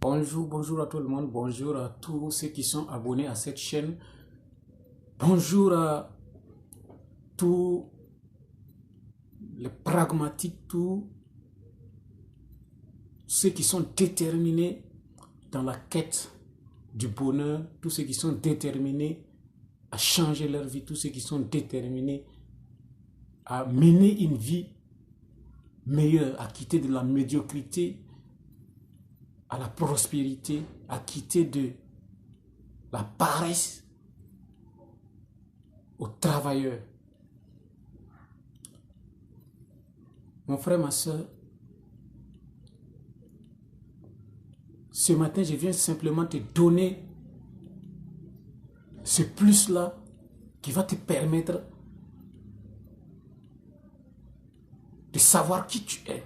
Bonjour à tout le monde, bonjour à tous ceux qui sont abonnés à cette chaîne, bonjour à tous les pragmatiques, tous ceux qui sont déterminés dans la quête du bonheur, tous ceux qui sont déterminés à changer leur vie, tous ceux qui sont déterminés à mener une vie meilleure, à quitter de la médiocrité à la prospérité, à quitter de la paresse aux travailleurs. Mon frère, ma soeur, ce matin, je viens simplement te donner ce plus-là qui va te permettre de savoir qui tu es.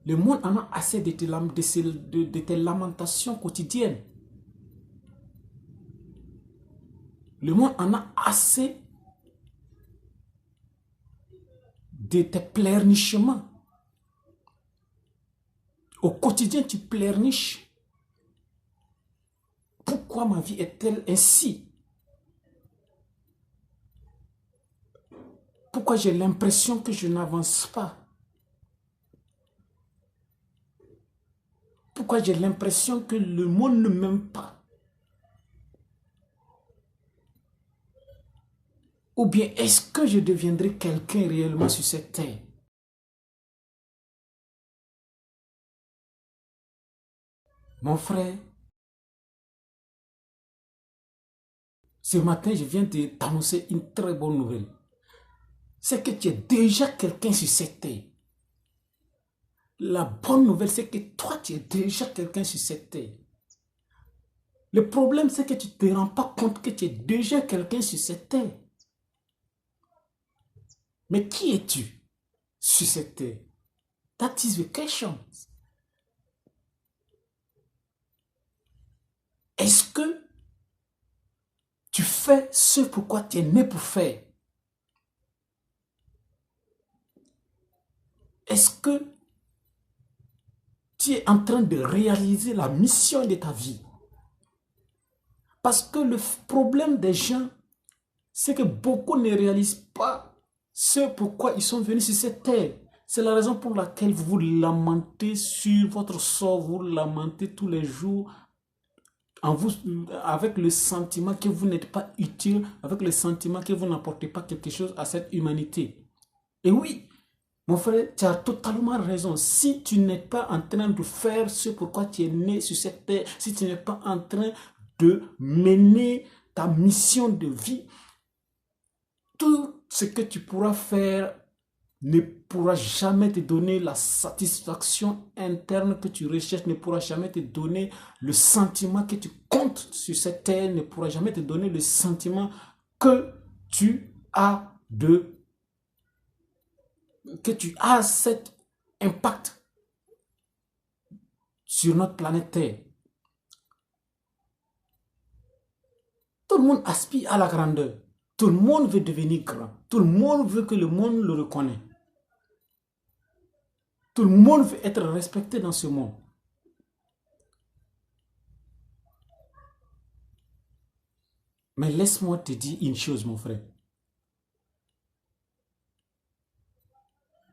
Le monde en a assez de tes lamentations quotidiennes. Le monde en a assez de tes pleurnichements. Au quotidien, tu pleurniches. Pourquoi ma vie est-elle ainsi? Pourquoi j'ai l'impression que je n'avance pas? Pourquoi j'ai l'impression que le monde ne m'aime pas? Ou bien est-ce que je deviendrai quelqu'un réellement sur cette terre? Mon frère, ce matin, je viens de t'annoncer une très bonne nouvelle. C'est que tu es déjà quelqu'un sur cette terre. La bonne nouvelle, c'est que toi, tu es déjà quelqu'un sur cette terre. Le problème, c'est que tu ne te rends pas compte que tu es déjà quelqu'un sur cette terre. Mais qui es-tu sur cette terre? That is the question. Est-ce que tu fais ce pourquoi tu es né pour faire? Est-ce que tu es en train de réaliser la mission de ta vie? Parce que le problème des gens, c'est que beaucoup ne réalisent pas ce pourquoi ils sont venus sur cette terre. C'est la raison pour laquelle vous vous lamentez sur votre sort, vous lamentez tous les jours avec le sentiment que vous n'êtes pas utile, avec le sentiment que vous n'apportez pas quelque chose à cette humanité. Et oui, mon frère, tu as totalement raison. Si tu n'es pas en train de faire ce pourquoi tu es né sur cette terre, si tu n'es pas en train de mener ta mission de vie, tout ce que tu pourras faire ne pourra jamais te donner la satisfaction interne que tu recherches, ne pourra jamais te donner le sentiment que tu comptes sur cette terre, ne pourra jamais te donner le sentiment que tu as cet impact sur notre planète Terre. Tout le monde aspire à la grandeur. Tout le monde veut devenir grand. Tout le monde veut que le monde le reconnaisse. Tout le monde veut être respecté dans ce monde. Mais laisse-moi te dire une chose, mon frère.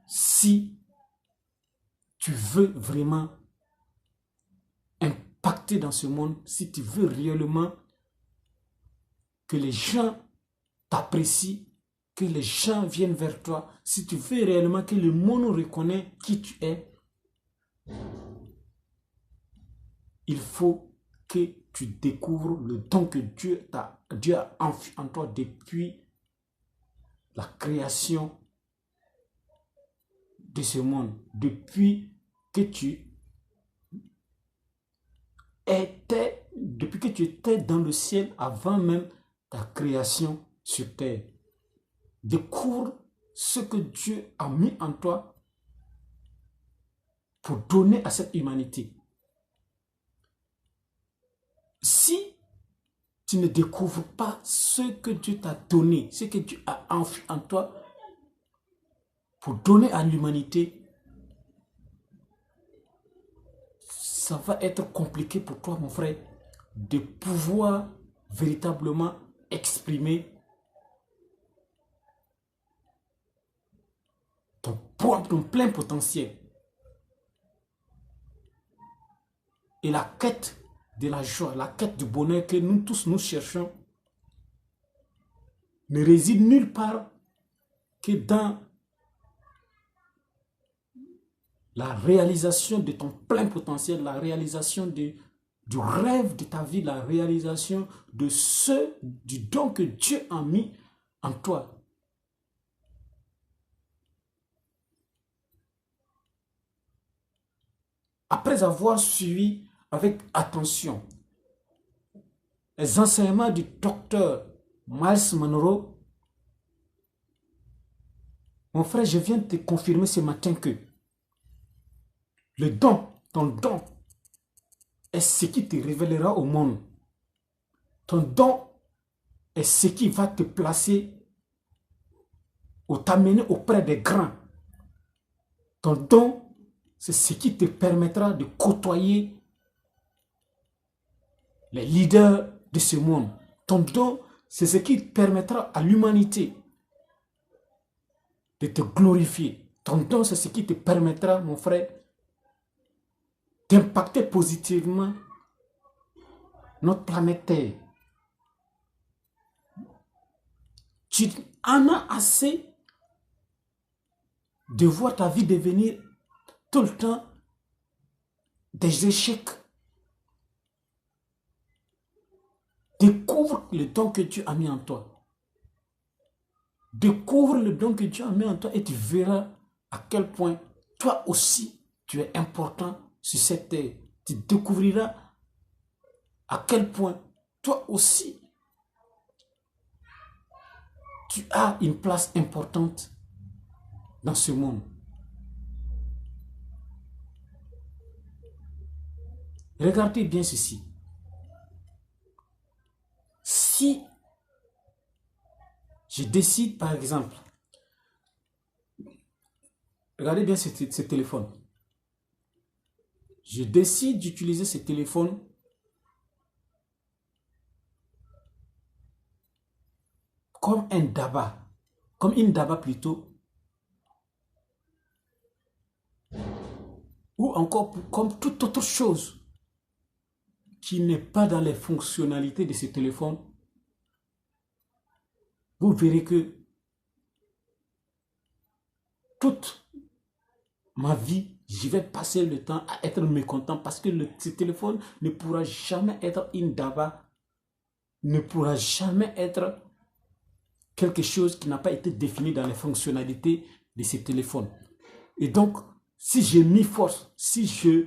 Si tu veux vraiment impacter dans ce monde, si tu veux réellement que les gens t'apprécient, que les gens viennent vers toi, si tu veux réellement que le monde reconnaisse qui tu es, il faut que tu découvres le don que Dieu a enfui en toi depuis la création de ce monde, depuis que tu étais dans le ciel avant même ta création sur terre. Découvre ce que Dieu a mis en toi pour donner à cette humanité. Si tu ne découvres pas ce que Dieu t'a donné, ce que Dieu a enfui en toi pour donner à l'humanité, ça va être compliqué pour toi, mon frère, de pouvoir véritablement exprimer ton plein potentiel. Et la quête de la joie, la quête du bonheur que nous tous nous cherchons, ne réside nulle part que dans la réalisation de ton plein potentiel, la réalisation du rêve de ta vie, la réalisation du don que Dieu a mis en toi. Après avoir suivi avec attention les enseignements du docteur Myles Munroe, mon frère, je viens de te confirmer ce matin que le don, ton don, est ce qui te révélera au monde. Ton don est ce qui va te placer ou t'amener auprès des grands. Ton don, c'est ce qui te permettra de côtoyer les leaders de ce monde. Ton don, c'est ce qui permettra à l'humanité de te glorifier. Ton don, c'est ce qui te permettra, mon frère, d'impacter positivement notre planète Terre. Tu en as assez de voir ta vie devenir tout le temps des échecs. Découvre le don que Dieu a mis en toi. Découvre le don que Dieu a mis en toi et tu verras à quel point toi aussi tu es important sur cette terre. Tu découvriras à quel point toi aussi tu as une place importante dans ce monde. Regardez bien ceci. Si je décide, par exemple, regardez bien ce téléphone. Je décide d'utiliser ce téléphone comme un daba, comme une daba plutôt, ou encore comme toute autre chose qui n'est pas dans les fonctionnalités de ce téléphone. Vous verrez que toute ma vie, je vais passer le temps à être mécontent parce que ce téléphone ne pourra jamais être une daba, ne pourra jamais être quelque chose qui n'a pas été défini dans les fonctionnalités de ce téléphone. Et donc, si je m'y force, si je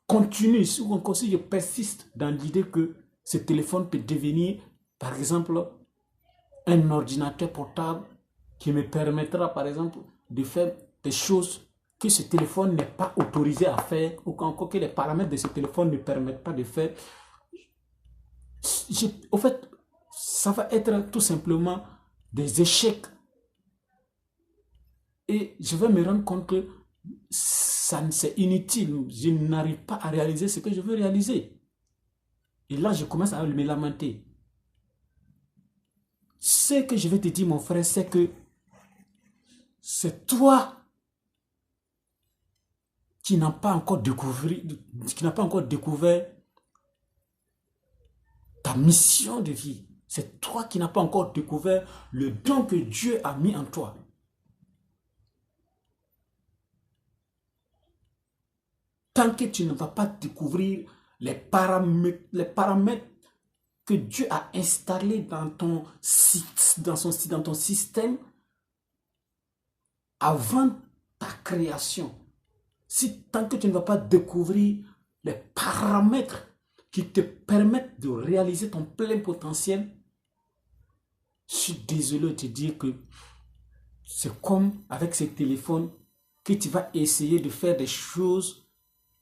continue, si je persiste dans l'idée que ce téléphone peut devenir, par exemple, un ordinateur portable qui me permettra, par exemple, de faire des choses que ce téléphone n'est pas autorisé à faire ou encore que les paramètres de ce téléphone ne permettent pas de faire. Au fait, ça va être tout simplement des échecs. Et je vais me rendre compte que c'est inutile. Je n'arrive pas à réaliser ce que je veux réaliser. Et là, je commence à me lamenter. Ce que je vais te dire, mon frère, c'est que c'est toi qui n'as pas encore découvert ta mission de vie. C'est toi qui n'as pas encore découvert le don que Dieu a mis en toi. Tant que tu ne vas pas découvrir les paramètres que Dieu a installés dans ton système avant ta création, tant que tu ne vas pas découvrir les paramètres qui te permettent de réaliser ton plein potentiel, je suis désolé de te dire que c'est comme avec ce téléphone que tu vas essayer de faire des choses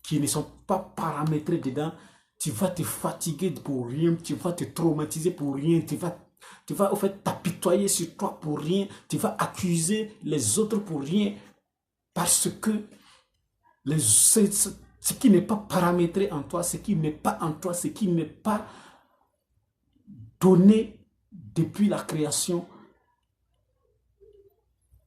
qui ne sont pas paramétrées dedans. Tu vas te fatiguer pour rien, tu vas te traumatiser pour rien, tu vas au fait t'apitoyer sur toi pour rien, tu vas accuser les autres pour rien, parce que Ce qui n'est pas paramétré en toi, ce qui n'est pas en toi, ce qui n'est pas donné depuis la création,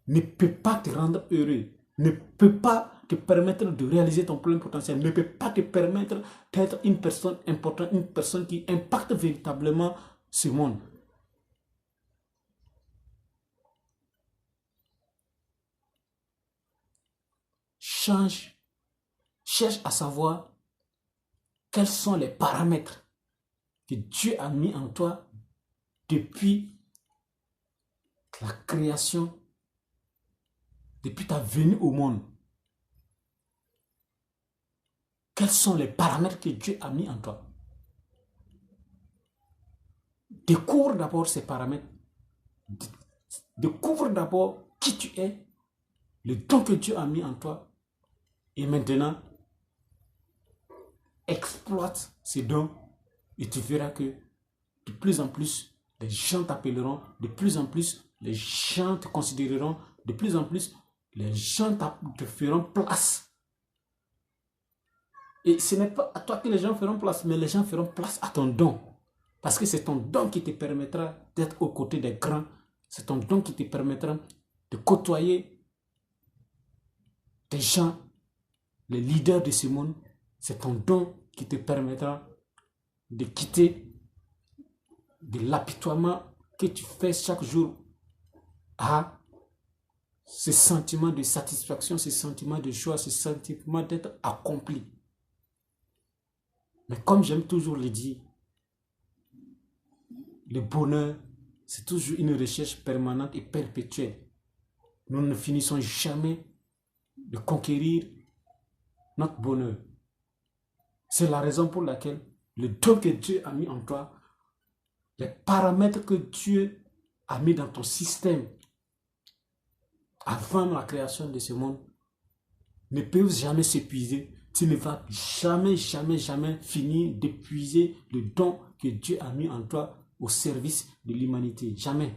ne peut pas te rendre heureux, ne peut pas te permettre de réaliser ton plein potentiel, ne peut pas te permettre d'être une personne importante, une personne qui impacte véritablement ce monde. Cherche à savoir quels sont les paramètres que Dieu a mis en toi depuis la création, depuis ta venue au monde. Quels sont les paramètres que Dieu a mis en toi? Découvre d'abord ces paramètres. Découvre d'abord qui tu es, le don que Dieu a mis en toi. Et maintenant, exploite ces dons et tu verras que de plus en plus, les gens t'appelleront, de plus en plus, les gens te considéreront, de plus en plus, les gens te feront place. Et ce n'est pas à toi que les gens feront place, mais les gens feront place à ton don. Parce que c'est ton don qui te permettra d'être aux côtés des grands. C'est ton don qui te permettra de côtoyer des gens, les leaders de ce monde. C'est ton don qui te permettra de quitter de l'apitoiement que tu fais chaque jour à ce sentiment de satisfaction, ce sentiment de joie, ce sentiment d'être accompli. Mais comme j'aime toujours le dire, le bonheur, c'est toujours une recherche permanente et perpétuelle. Nous ne finissons jamais de conquérir notre bonheur. C'est la raison pour laquelle le don que Dieu a mis en toi, les paramètres que Dieu a mis dans ton système avant la création de ce monde ne peuvent jamais s'épuiser. Tu ne vas jamais, jamais, jamais finir d'épuiser le don que Dieu a mis en toi au service de l'humanité. Jamais.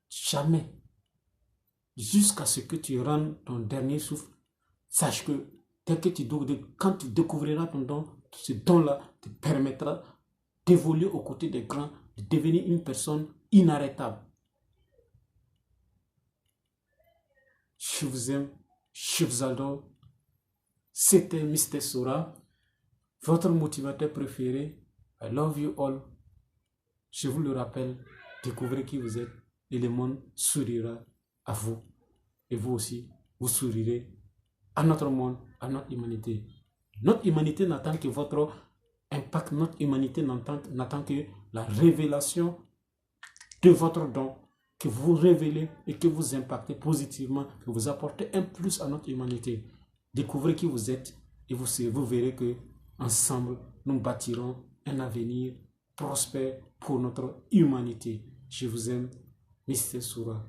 Jamais. Jusqu'à ce que tu rendes ton dernier souffle, sache que quand tu découvriras ton don, ce don-là te permettra d'évoluer aux côtés des grands, de devenir une personne inarrêtable. Je vous aime, je vous adore. C'était Mr. Sora, votre motivateur préféré. I love you all. Je vous le rappelle, découvrez qui vous êtes et le monde sourira à vous. Et vous aussi, vous sourirez à notre monde, à notre humanité. Notre humanité n'attend que votre impact, notre humanité n'attend que la révélation de votre don, que vous révélez et que vous impactez positivement, que vous apportez un plus à notre humanité. Découvrez qui vous êtes et vous verrez que ensemble, nous bâtirons un avenir prospère pour notre humanité. Je vous aime, Mr. Sora.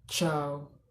Ciao.